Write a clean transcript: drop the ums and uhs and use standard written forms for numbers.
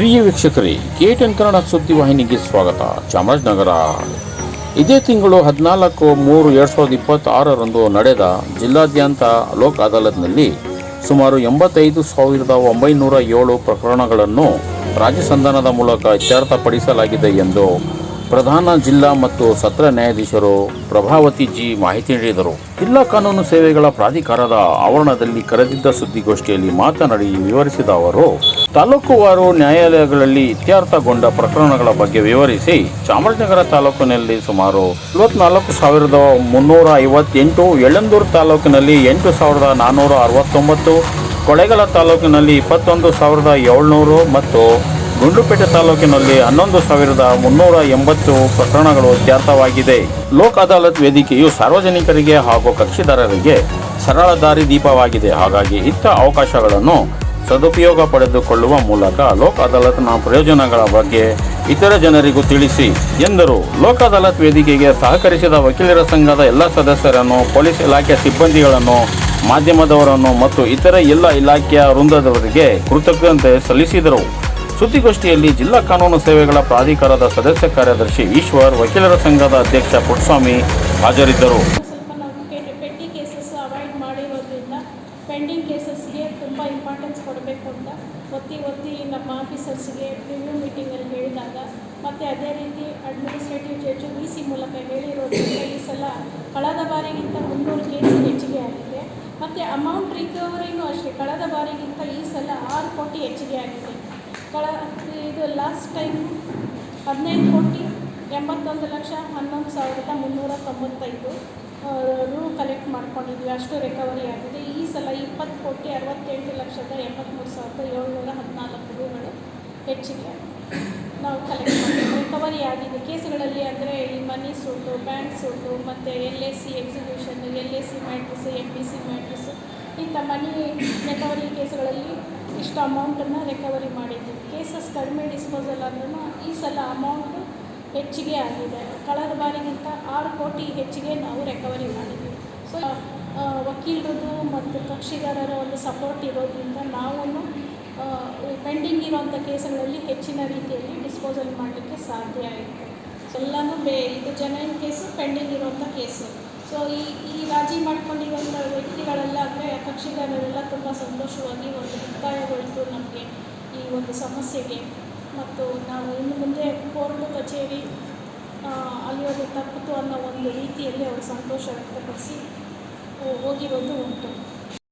ಪ್ರಿಯ ವೀಕ್ಷಕರೇ, KTN ಕನ್ನಡ ಸುದ್ದಿವಾಹಿನಿಗೆ ಸ್ವಾಗತ. ಚಾಮರಾಜನಗರ. ಇದೇ ತಿಂಗಳು 14/3/2026 ನಡೆದ ಜಿಲ್ಲಾದ್ಯಂತ ಲೋಕ್ ಅದಾಲತ್ನಲ್ಲಿ ಸುಮಾರು 85,907 ಪ್ರಕರಣಗಳನ್ನು ರಾಜ್ಯ ಸಂಧಾನದ ಮೂಲಕ ಇತ್ಯರ್ಥಪಡಿಸಲಾಗಿದೆ ಎಂದು ಪ್ರಧಾನ ಜಿಲ್ಲಾ ಮತ್ತು ಸತ್ರ ನ್ಯಾಯಾಧೀಶರು ಪ್ರಭಾವತಿ ಜಿ ಮಾಹಿತಿ ನೀಡಿದರು. ಜಿಲ್ಲಾ ಕಾನೂನು ಸೇವೆಗಳ ಪ್ರಾಧಿಕಾರದ ಆವರಣದಲ್ಲಿ ಕರೆದಿದ್ದ ಸುದ್ದಿಗೋಷ್ಠಿಯಲ್ಲಿ ಮಾತನಾಡಿ ವಿವರಿಸಿದ ಅವರು, ತಾಲೂಕುವಾರು ನ್ಯಾಯಾಲಯಗಳಲ್ಲಿ ಇತ್ಯರ್ಥಗೊಂಡ ಪ್ರಕರಣಗಳ ಬಗ್ಗೆ ವಿವರಿಸಿ, ಚಾಮರಾಜನಗರ ತಾಲೂಕಿನಲ್ಲಿ ಸುಮಾರು 44,358, ಯಳಂದೂರು ತಾಲೂಕಿನಲ್ಲಿ 8,469, ಕೊಳ್ಳೇಗಾಲ ತಾಲೂಕಿನಲ್ಲಿ 21,700 ಮತ್ತು ಗುಂಡ್ಲುಪೇಟೆ ತಾಲೂಕಿನಲ್ಲಿ 11,380 ಪ್ರಕರಣಗಳು ಇತ್ಯರ್ಥವಾಗಿದೆ. ಲೋಕ್ ಅದಾಲತ್ ವೇದಿಕೆಯು ಸಾರ್ವಜನಿಕರಿಗೆ ಹಾಗೂ ಕಕ್ಷಿದಾರರಿಗೆ ಸರಳ ದಾರಿ ದೀಪವಾಗಿದೆ. ಹಾಗಾಗಿ ಇಂಥ ಅವಕಾಶಗಳನ್ನು ಸದುಪಯೋಗ ಪಡೆದುಕೊಳ್ಳುವ ಮೂಲಕ ಲೋಕ್ ಅದಾಲತ್ನ ಪ್ರಯೋಜನಗಳ ಬಗ್ಗೆ ಇತರ ಜನರಿಗೂ ತಿಳಿಸಿ ಎಂದರು. ಲೋಕ್ ಅದಾಲತ್ ವೇದಿಕೆಗೆ ಸಹಕರಿಸಿದ ವಕೀಲರ ಸಂಘದ ಎಲ್ಲ ಸದಸ್ಯರನ್ನು, ಪೊಲೀಸ್ ಇಲಾಖೆ ಸಿಬ್ಬಂದಿಗಳನ್ನು, ಮಾಧ್ಯಮದವರನ್ನು ಮತ್ತು ಇತರ ಎಲ್ಲ ಇಲಾಖೆಯ ವೃಂದದವರಿಗೆ ಕೃತಜ್ಞತೆ ಸಲ್ಲಿಸಿದರು. ಸುದ್ದಿಗೋಷ್ಠಿಯಲ್ಲಿ ಜಿಲ್ಲಾ ಕಾನೂನು ಸೇವೆಗಳ ಪ್ರಾಧಿಕಾರದ ಸದಸ್ಯ ಕಾರ್ಯದರ್ಶಿ ಈಶ್ವರ್, ವಕೀಲರ ಸಂಘದ ಅಧ್ಯಕ್ಷ ಪುಟ್ಟಸ್ವಾಮಿ ಹಾಜರಿದ್ದರು. ಪೆಂಡಿಂಗ್ ಕೇಸಸ್ಗೆ ತುಂಬ ಇಂಪಾರ್ಟೆನ್ಸ್ ಕೊಡಬೇಕು ಅಂತ ಒತ್ತಿ ನಮ್ಮ ಆಫೀಸರ್ಸ್ಗೆ ರಿವ್ಯೂ ಮೀಟಿಂಗಲ್ಲಿ ಹೇಳಿದಾಗ, ಮತ್ತು ಅದೇ ರೀತಿ ಅಡ್ಮಿನಿಸ್ಟ್ರೇಟಿವ್ ಜಡ್ಜು VC ಮೂಲಕ ಹೇಳಿರೋದ್ರಿಂದ ಈ ಸಲ ಕಳೆದ ಬಾರಿಗಿಂತ 300 ಕೇಸ್ ಹೆಚ್ಚಿಗೆ ಆಗಿದೆ. ಮತ್ತು ಅಮೌಂಟ್ ರಿಕವರಿನೂ ಅಷ್ಟೇ, ಕಳೆದ ಬಾರಿಗಿಂತ ಈ ಸಲ 6 ಕೋಟಿ ಹೆಚ್ಚಿಗೆ ಆಗಿದೆ. ಇದು ಲಾಸ್ಟ್ ಟೈಮ್ 15,81,11,395 ರೂ ಕಲೆಕ್ಟ್ ಮಾಡ್ಕೊಂಡಿದ್ವಿ, ಅಷ್ಟು ರಿಕವರಿ ಆಗಿದೆ. ಈ ಸಲ 20,68,83,714 ರೂಗಳು ಹೆಚ್ಚಿಗೆ ನಾವು ಕಲೆಕ್ಟ್ ಮಾಡಿದ್ವಿ, ರಿಕವರಿ ಆಗಿದೆ. ಕೇಸುಗಳಲ್ಲಿ ಅಂದರೆ ಈ ಮನಿ ಸೂಟು, ಬ್ಯಾಂಕ್ ಸೂಟು ಮತ್ತು LAC ಎಕ್ಸಿಕ್ಯೂಷನ್, LAC ಮ್ಯಾಟ್ರಿಸು, MPC ಮ್ಯಾಟ್ರಿಸು, ಇಂಥ ಮನಿ ರಿಕವರಿ ಕೇಸುಗಳಲ್ಲಿ ಇಷ್ಟು ಅಮೌಂಟನ್ನು ರಿಕವರಿ ಮಾಡಿದ್ವಿ. ಕೇಸಸ್ ಕಡಿಮೆ ಡಿಸ್ಪೋಸಲ್ ಅಂದ್ರೂ ಈ ಸಲ ಅಮೌಂಟು ಹೆಚ್ಚಿಗೆ ಆಗಿದೆ. ಕಳೆದ ಬಾರಿಗಿಂತ 6 ಕೋಟಿ ಹೆಚ್ಚಿಗೆ ನಾವು ರಿಕವರಿ ಮಾಡಿದ್ವಿ. ಸೊ ವಕೀಲರದು ಮತ್ತು ಕಕ್ಷಿದಾರರ ಒಂದು ಸಪೋರ್ಟ್ ಇರೋದ್ರಿಂದ ನಾವು ಪೆಂಡಿಂಗ್ ಇರೋವಂಥ ಕೇಸುಗಳಲ್ಲಿ ಹೆಚ್ಚಿನ ರೀತಿಯಲ್ಲಿ ಡಿಸ್ಪೋಸಲ್ ಮಾಡಲಿಕ್ಕೆ ಸಾಧ್ಯ ಆಯಿತು. ಎಲ್ಲನೂ ಇದು ಜನೈನ್ ಕೇಸು, ಪೆಂಡಿಂಗ್ ಇರುವಂಥ ಕೇಸು. ಸೊ ಈ ರಾಜಿ ಮಾಡ್ಕೊಂಡಿರುವಂಥ ವ್ಯಕ್ತಿಗಳೆಲ್ಲ ಅಂದರೆ ಕಕ್ಷಿದಾರರೆಲ್ಲ ತುಂಬ ಸಂತೋಷವಾಗಿ ಒಂದು ಮುಕ್ತಾಯಗೊಳಿತು ನಮಗೆ ಈ ಒಂದು ಸಮಸ್ಯೆಗೆ. ಮತ್ತು ನಾವು ಇನ್ನು ಮುಂದೆ ಕೋರ್ಟು ಕಚೇರಿ ಅಲಿಯೋದು ತಪ್ಪಿತು ಅನ್ನೋ ಒಂದು ರೀತಿಯಲ್ಲಿ ಅವರು ಸಂತೋಷ ವ್ಯಕ್ತಪಡಿಸಿ ಹೋಗಿರೋದು ಉಂಟು.